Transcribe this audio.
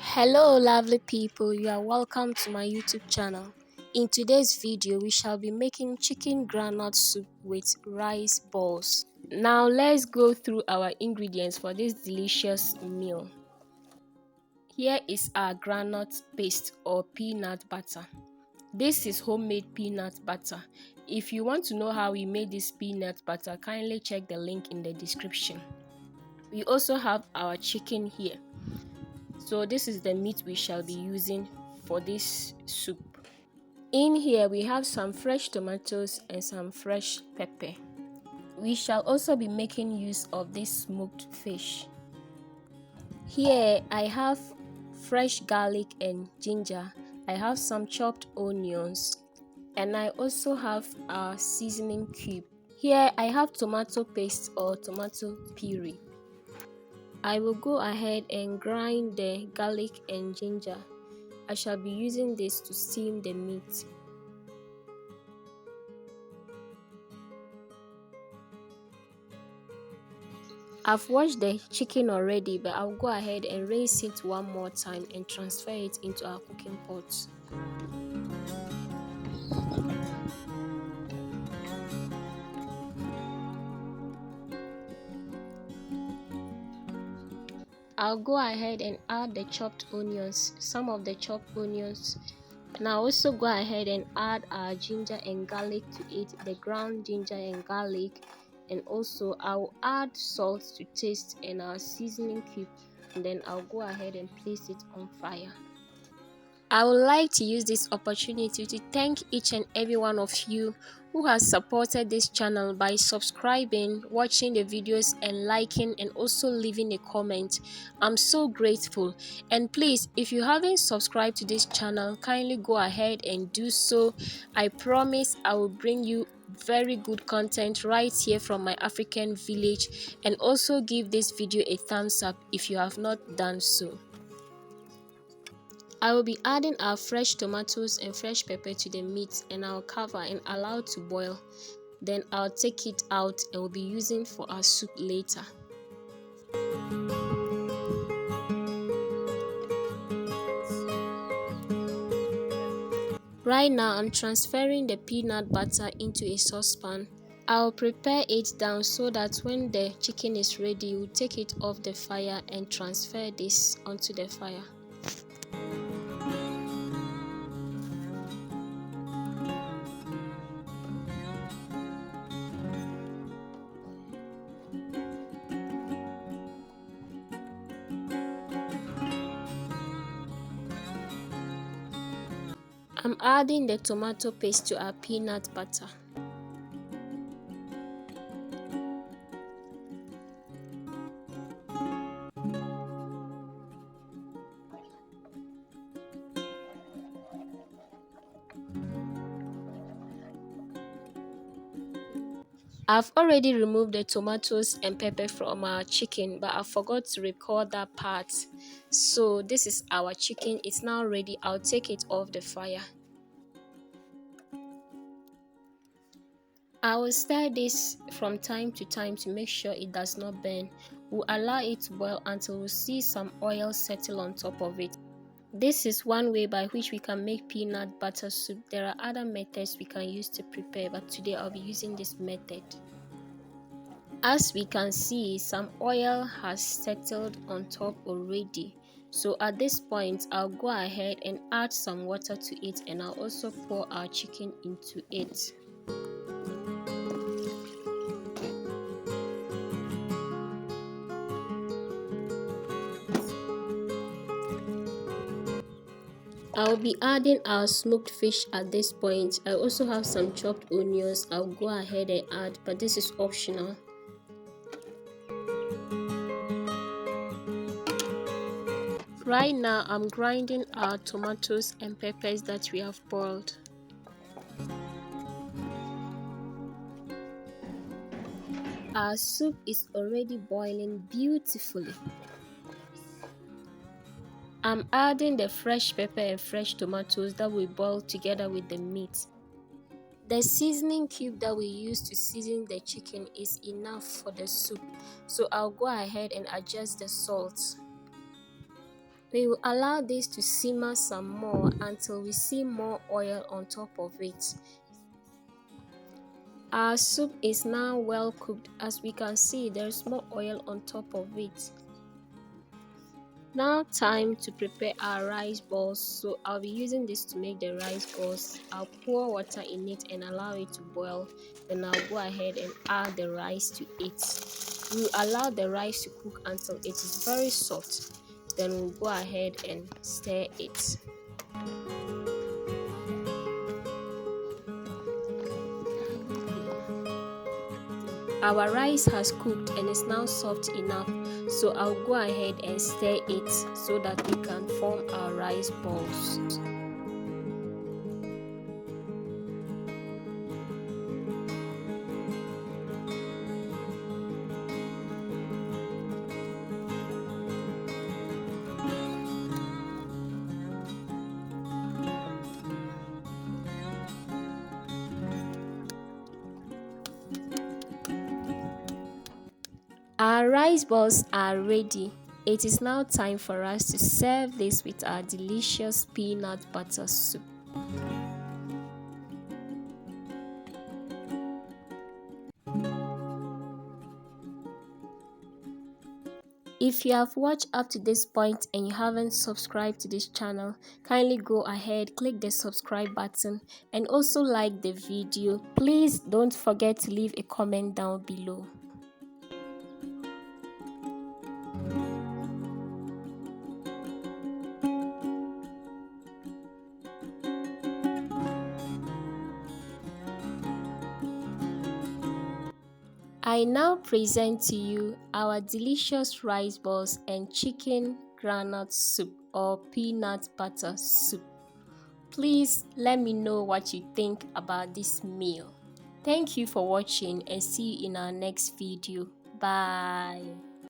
Hello lovely people, you are welcome to my YouTube channel. In today's video we shall be making chicken groundnut soup with rice balls. Now let's go through our ingredients for this delicious meal. Here is our groundnut paste or peanut butter. This is homemade peanut butter. If you want to know how we made this peanut butter, kindly check the link in the description. We also have our chicken here. So this is the meat we shall be using for this soup. In here we have some fresh tomatoes and some fresh pepper. We shall also be making use of this smoked fish. Here I have fresh garlic and ginger. I have some chopped onions and I also have a seasoning cube. Here I have tomato paste or tomato puree. I will go ahead and grind the garlic and ginger. I shall be using this to steam the meat. I've washed the chicken already, but I'll go ahead and rinse it one more time and transfer it into our cooking pot. I'll go ahead and add the chopped onions, some of the chopped onions. And I'll also go ahead and add our ginger and garlic to it, the ground ginger and garlic. And also I'll add salt to taste and our seasoning cube, and then I'll go ahead and place it on fire. I would like to use this opportunity to thank each and every one of you who has supported this channel by subscribing, watching the videos and liking and also leaving a comment. I'm so grateful. And please, if you haven't subscribed to this channel, kindly go ahead and do so. I promise I will bring you very good content right here from my African village, and also give this video a thumbs up if you have not done so. I will be adding our fresh tomatoes and fresh pepper to the meat, and I'll cover and allow to boil. Then I'll take it out and we'll be using for our soup later. Right now I'm transferring the peanut butter into a saucepan. I'll prepare it down so that when the chicken is ready, we'll take it off the fire and transfer this onto the fire. I'm adding the tomato paste to our peanut butter. I've already removed the tomatoes and pepper from our chicken, but I forgot to record that part. So this is our chicken. It's now ready. I'll take it off the fire. I will stir this from time to time to make sure it does not burn. We'll allow it to boil until we see some oil settle on top of it. This is one way by which we can make peanut butter soup. There are other methods we can use to prepare, but today I'll be using this method. As we can see, some oil has settled on top already. So at this point, I'll go ahead and add some water to it, and I'll also pour our chicken into it. I'll be adding our smoked fish at this point. I also have some chopped onions I'll go ahead and add, but this is optional. Right now I'm grinding our tomatoes and peppers that we have boiled. Our soup is already boiling beautifully. I'm adding the fresh pepper and fresh tomatoes that we boiled together with the meat. The seasoning cube that we use to season the chicken is enough for the soup, so I'll go ahead and adjust the salt. We will allow this to simmer some more until we see more oil on top of it. Our soup is now well cooked. As we can see, there's more oil on top of it. Now time to prepare our rice balls. So I'll be using this to make the rice balls. I'll pour water in it and allow it to boil. Then I'll go ahead and add the rice to it. We'll allow the rice to cook until it is very soft. Then we'll go ahead and stir it. Our rice has cooked and is now soft enough, so I'll go ahead and stir it so that we can form our rice balls. Our rice balls are ready. It is now time for us to serve this with our delicious peanut butter soup. If you have watched up to this point and you haven't subscribed to this channel, kindly go ahead, click the subscribe button and also like the video. Please don't forget to leave a comment down below. I now present to you our delicious rice balls and chicken groundnut soup or peanut butter soup. Please let me know what you think about this meal. Thank you for watching and see you in our next video. Bye.